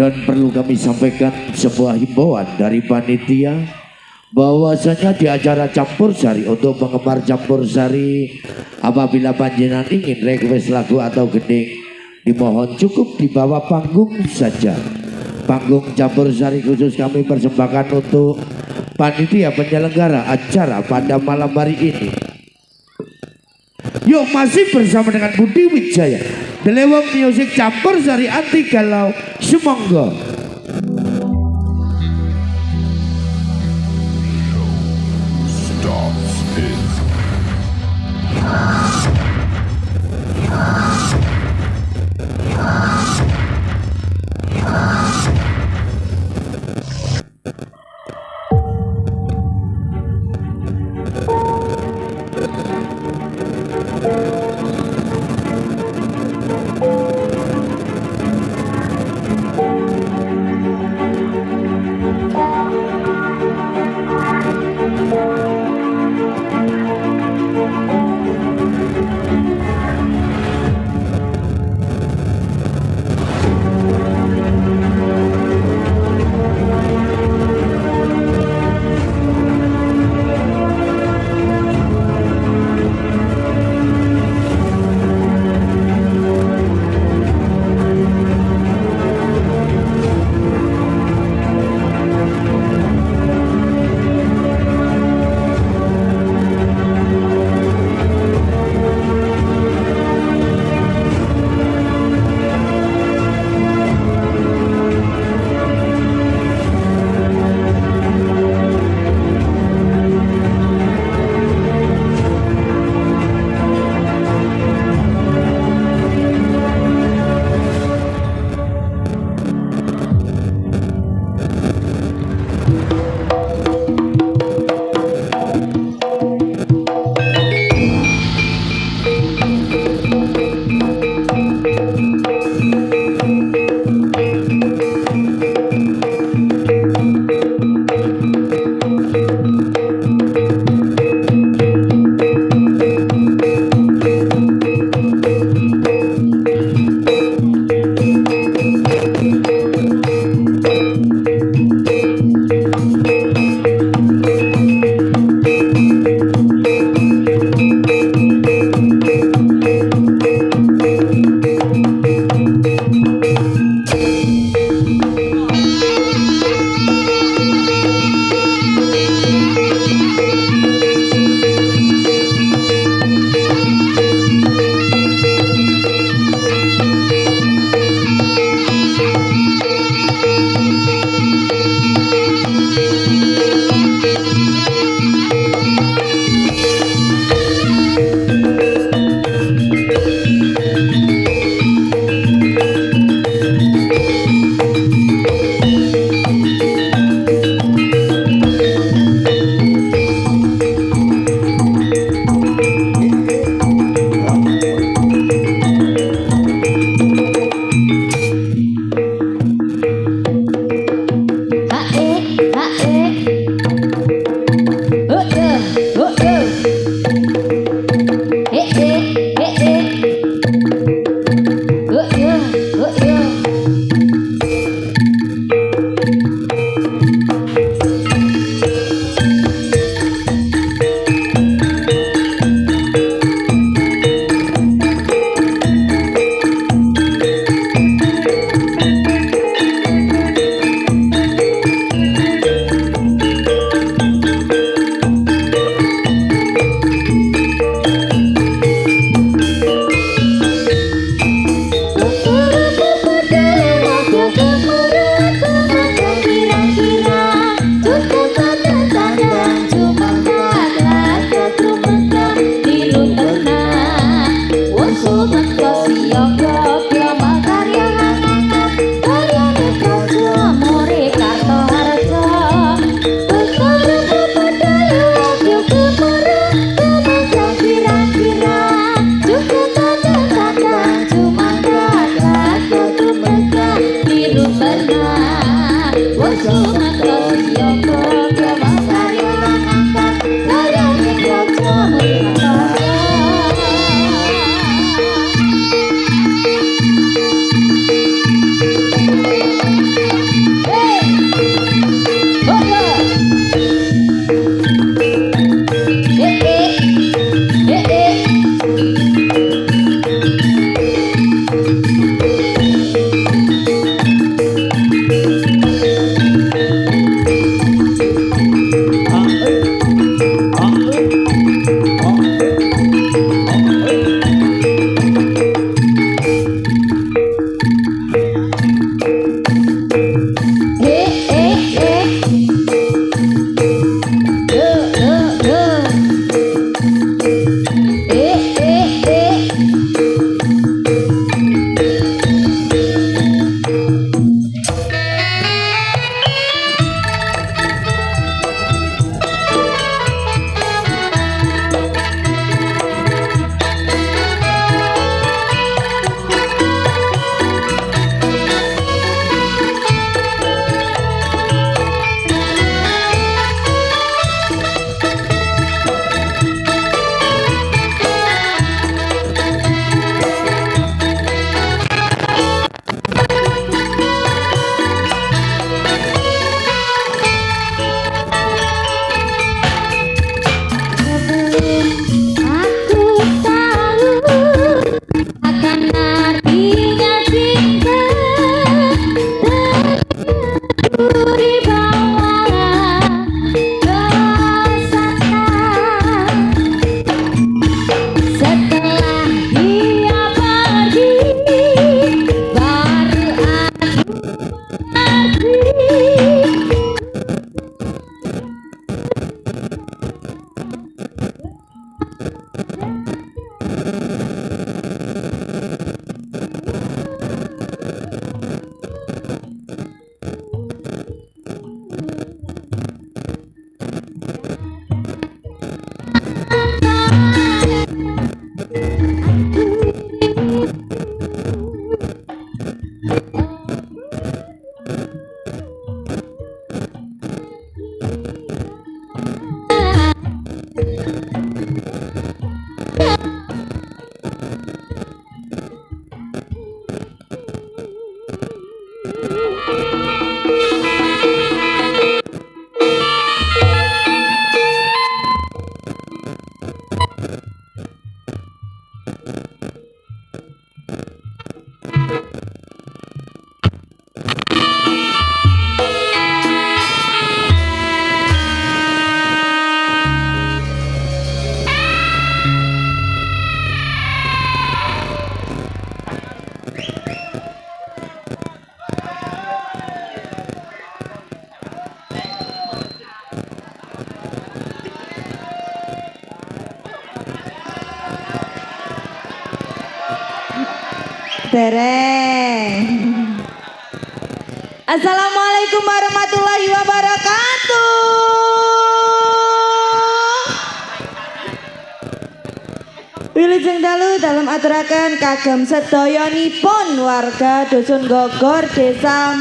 Dan perlu kami sampaikan sebuah himbauan dari panitia bahwasanya di acara campur sari, untuk penggemar campur sari, apabila panjenengan ingin request lagu atau gending, dimohon cukup di bawah panggung saja. Panggung campur sari khusus kami persembahkan untuk panitia penyelenggara acara pada malam hari ini. Yuk, masih bersama dengan Budi Wijaya, Delewong Music campur sari anti galau, semonggo. Dereng. Assalamualaikum warahmatullahi wabarakatuh. Wilujeng dalu dalam aturaken kagem sedayanipun warga Dusun Gogor Desa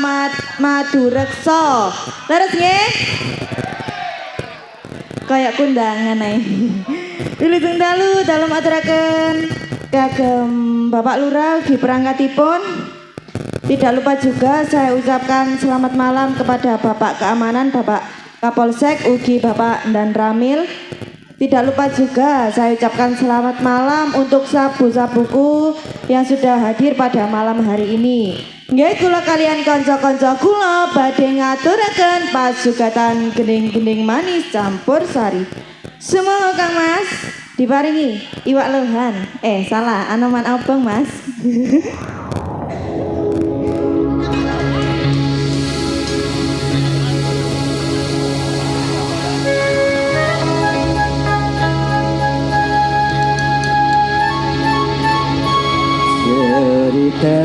Madureksa. Leres nggih? Kayak kundangan ae. Wilujeng dalu dalam aturaken kagem Bapak Lurah ugi perangkatipun. Tidak lupa juga saya ucapkan selamat malam kepada Bapak Keamanan, Bapak Kapolsek, ugi Bapak Dan Ramil. Tidak lupa juga saya ucapkan selamat malam untuk sabu-sabuku yang sudah hadir pada malam hari ini. Nggih kula kalian kanca-kanca kula badhe ngaturaken pasugatan gending-gending manis campur sari. Semoga Kang Mas diparingi iwak lohan. Salah, anoman abang Mas. Cerita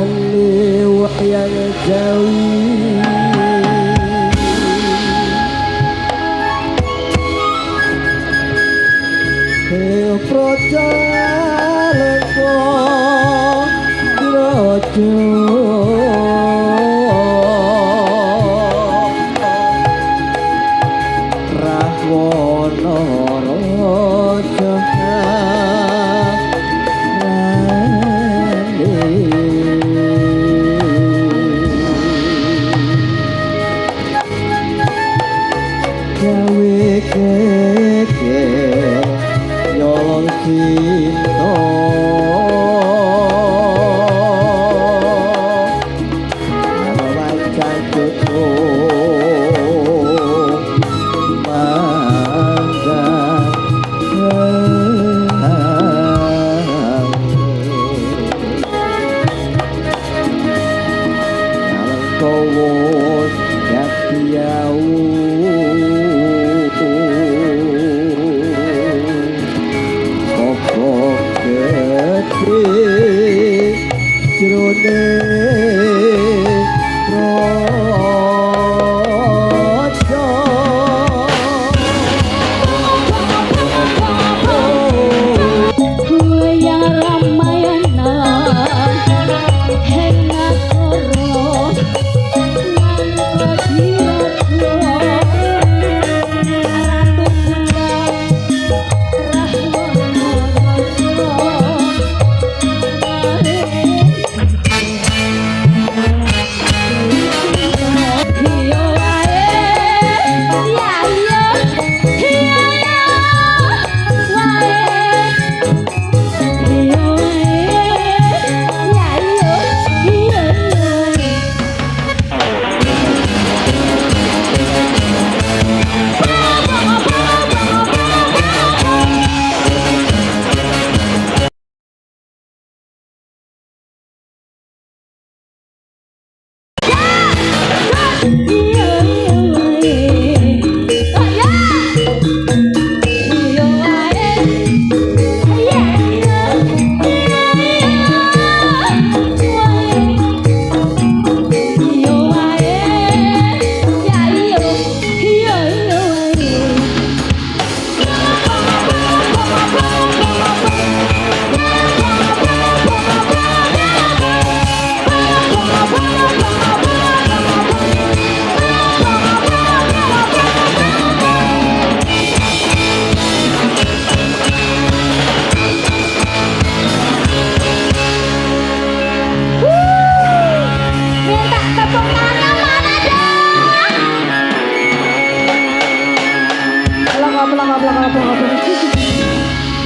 lewat yang jauh Keprojalan kau Rahwono rojo gawe keke nyolong cinta wajan cukup mangga nyalang kowo gatiau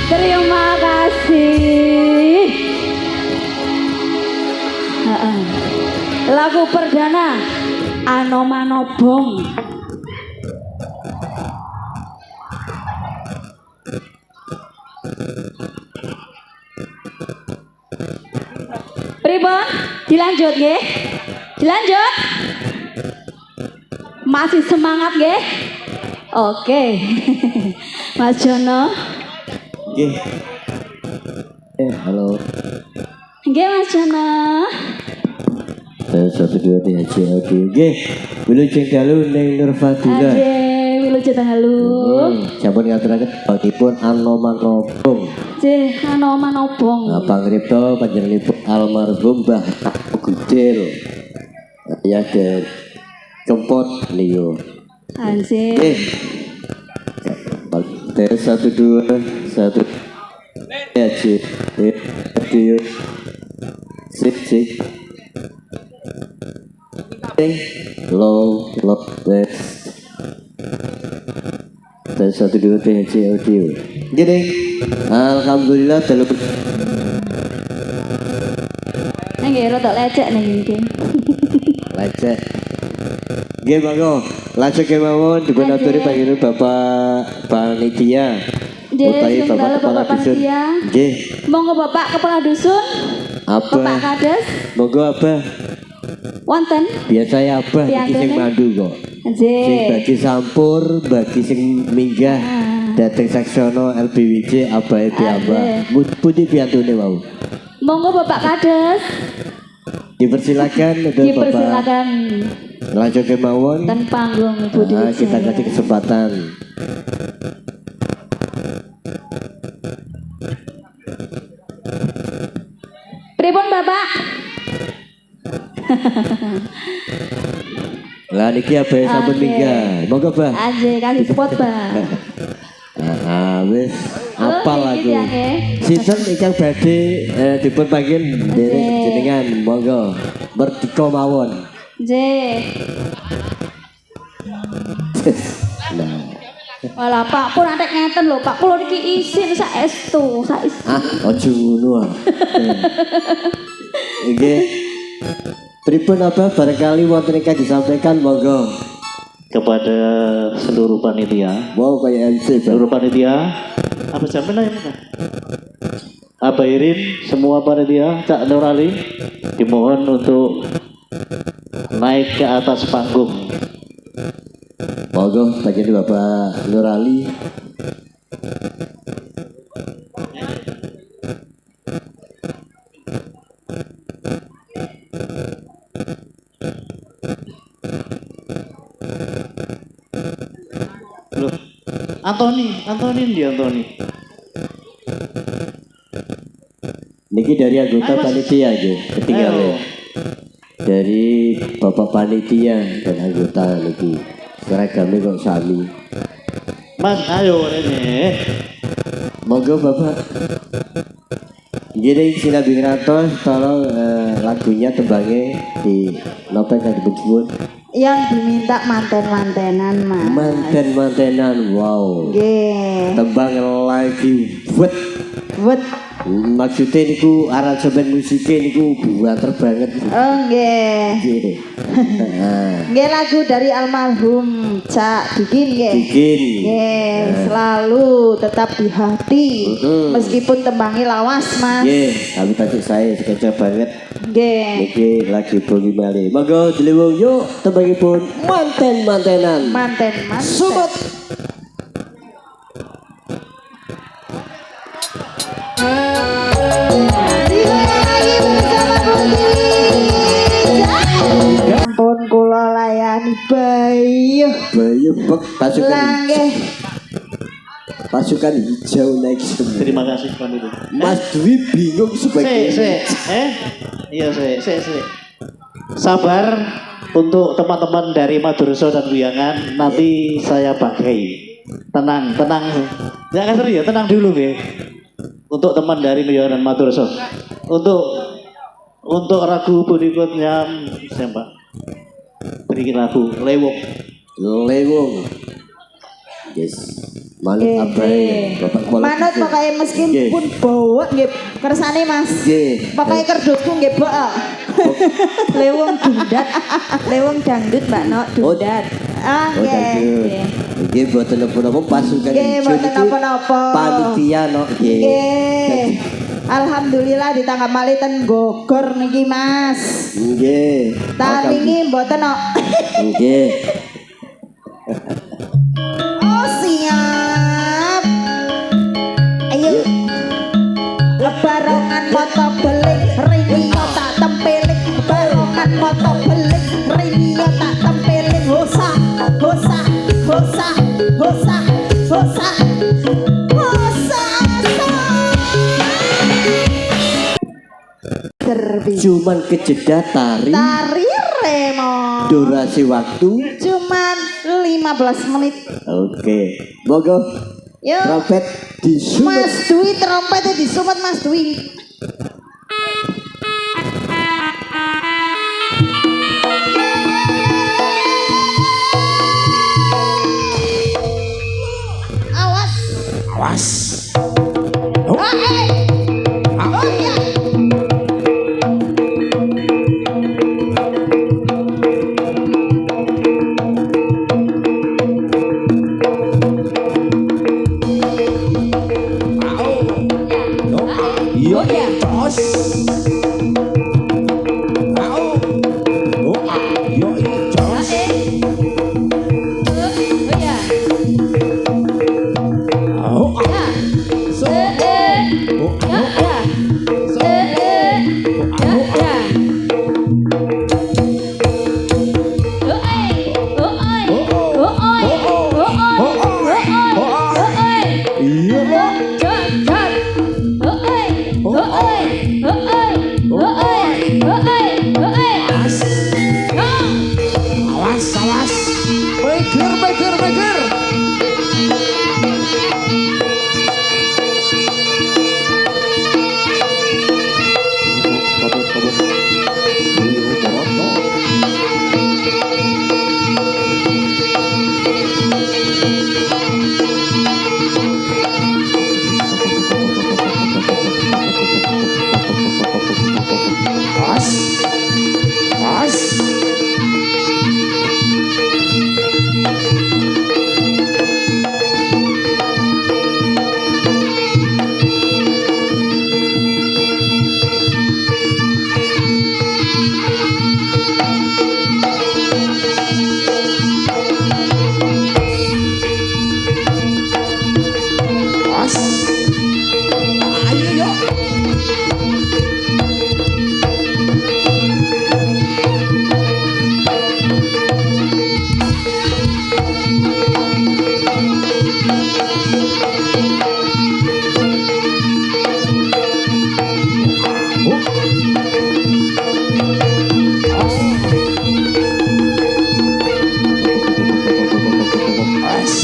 Terima kasih. Lagu perdana Anomanobong. Pripun? Dilanjut nggih? Dilanjut? Masih semangat nggih? Oke. Mas Jono. Halo. Nggih Mas Jono. Satu dua tiga oke. Nggih, wilujeng dalu ning Nur Fadila. Nggih, wilujeng dalu. Sampun ngaturaken bangipun Anomanobong. Nggih, Anomanobong. Pangripta panjenenganipun almarhum Mbah Gudel. Ya ke Kempot niku. Anjir. Satu dua satu. Ya cik. Sip. Low best. Dan satu dua THC audio. Jadi, alhamdulillah dalam Nggih, rada lecek ning iki. lecek. Nggih monggo, langsung kemawon dipunaturi panjenengan Bapak Panitia. Nggih, Utawi Bapak Kepala Bapak Dusun. Panitia. Nggih, Monggo Bapak Kepala Dusun, apa? Bapak Kades, Monggo apa? wonten. Biasanya apa? Iki sing Piyantune. mandu kok. Sing Nggih. bagi sampur, bagi sing minggah dateng saksono LBWJ abahe piyambak. Pundi piyantune wau? Monggo Bapak Kades, Dipersilakan untuk Bapak. dipersilakan Langsung kemawon. dan panggung Budi Kita Wijaya. kasih kesempatan. Pripun Bapak? Lah niki abahe sampun Oke. minggah. Monggo, Bah. Anjir kasih spot Pak. Wis apal Oh, aku. dikit ya, nggih. Sinten ingkang badhe dipun panggil derek Nggih. jenengan monggo merdeka mawon. Nggih. Nah, Walah Pak pun antek ngeten lho Pak, kula niki isin saestu, saestu. ojo ngono ah. Nggih. Pripun apa barangkali wonten ingkang disampaikan monggo. Kepada seluruh panitia, Wow kayak MC, Bang. seluruh panitia, apa jaminan ya? Abah Irin, semua panitia, Cak Nurali, dimohon untuk naik ke atas panggung. Monggo bagian Bapak Nurali. Loh, Antoni dia Antoni. Niki dari anggota Ayo, Mas. panitia nggih, ketinggalan. Ayo. Dari Bapak panitia dan anggota niki. Seragamnya kok sami. Mas, ayo ini. Monggo Bapak. Gini Sinabi Ratos, tolong lagunya tembangnya di nopeng kan dibut Yang diminta manten-mantenan Mas. manten-mantenan. Wow. Nggih. Tembang lagi buat Wet. maksudnya niku aransemen musiknya niku buater banget. Oh nggih. Gini. Nah, Nggih lagu dari almarhum Cak Dikin nggih. bikin. Nggih, selalu tetap di hati meskipun tembangi lawas Mas. Nggih, tapi tadi saya sekejap banget. Nggih. Niki lagi bengi malih. Monggo diliwung yuk tembangipun manten-mantenan. Manten Sumut. Ampun kula layani bayi. Bayu bek pasukan Langgih. pasukan hijau naik semua. Terima kasih panitia. Mas Dwi bingung sebagai Iya, sabar untuk teman-teman dari Madurso dan Buyangan, nanti saya pakai. Tenang. Jangan serius, tenang dulu, Be. Untuk teman dari Buyangan dan Madurso. Untuk ragu berikutnya, siapa? Berikan lagu Lewok. lewung. Yes. Manut Nggih, abai nggih. Bapak kepala. Manut Dusun. pokoknya meskipun bawa nggih kersane Mas. Nggih. Pokoknya kerdusku nggih bawa. Lewung dundat, lewung dangdut Mbak Nok dundat. Ah Oh, nggih. dangdut. nggih. Nggih boten napa-napa pasukan Nggih, hijau boten niku napa-napa. panitia no nggih. Nggih. Alhamdulillah ditangkap malih ten Bogor niki Mas. Nggih. Talingi mboten kok. Nggih. Oh siap. Ayo. Lebarongan moto beling ring Cuman kejeda tari Tari Remo. durasi waktu. Cuman 15 menit. Oke, monggo Yuk. trompet disumet. Mas Dwi trompetnya disumet Mas Dwi. Awas. Awas. Oh, oh ya. Yo jos. Au. Doa. Yo jos. Au. So. Awas, awas. Beger, beger, beger. Awas. Awas. Awas. Ayo, yuk. Awas.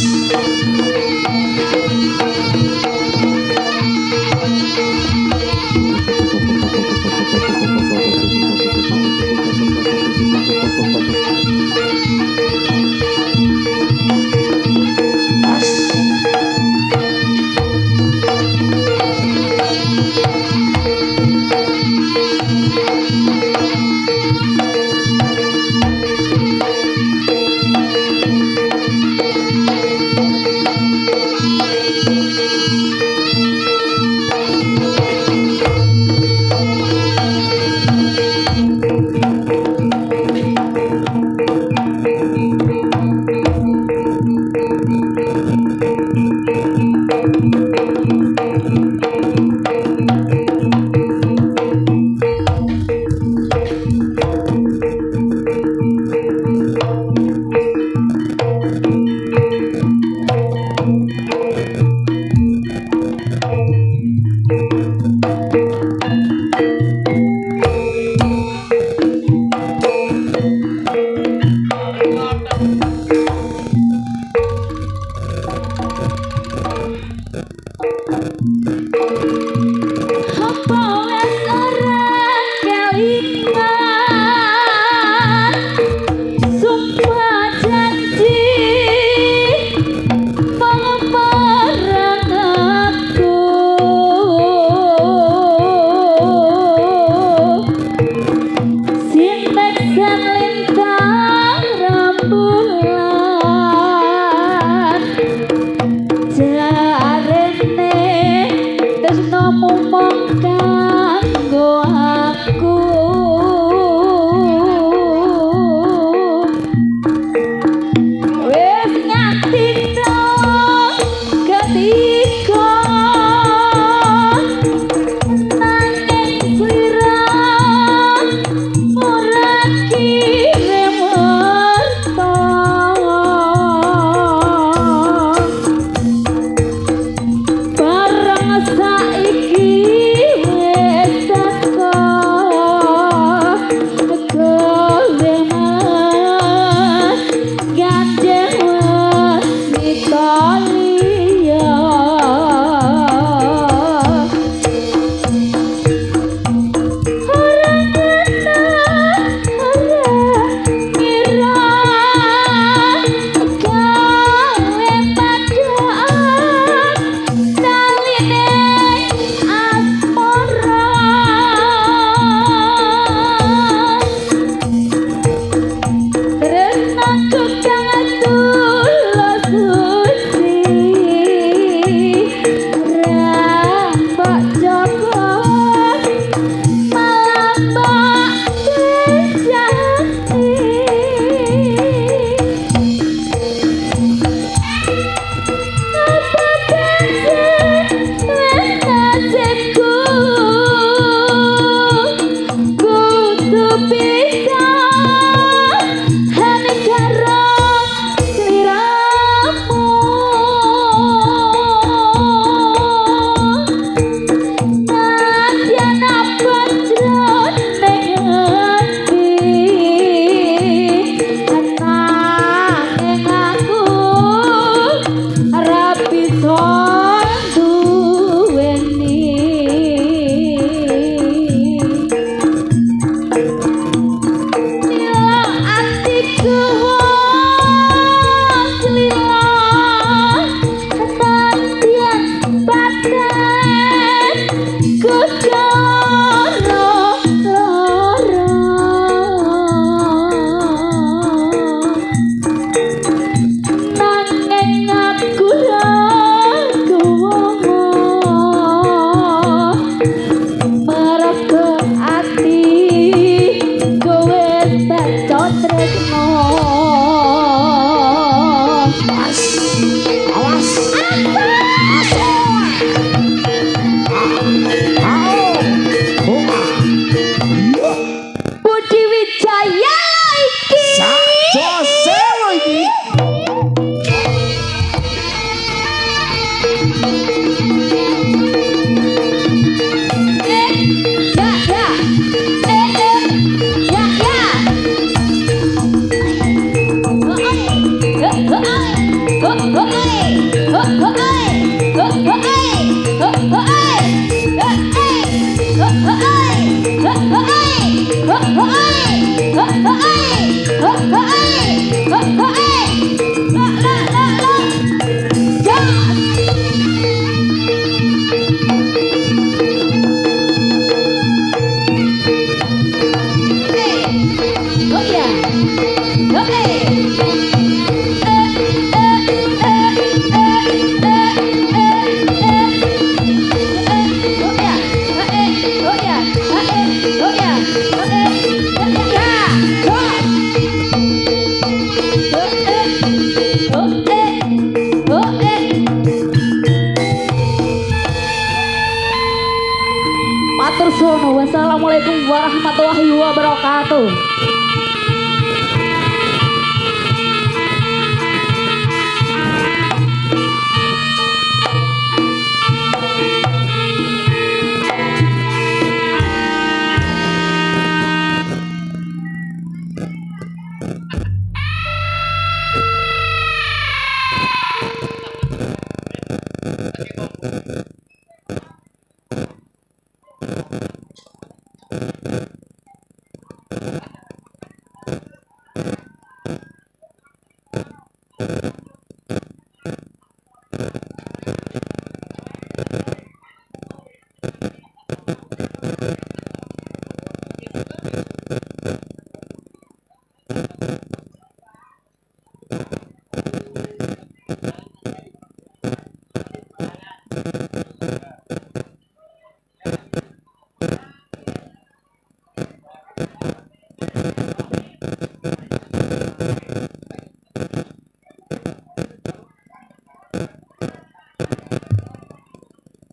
sono. Wassalamualaikum warahmatullahi wabarakatuh.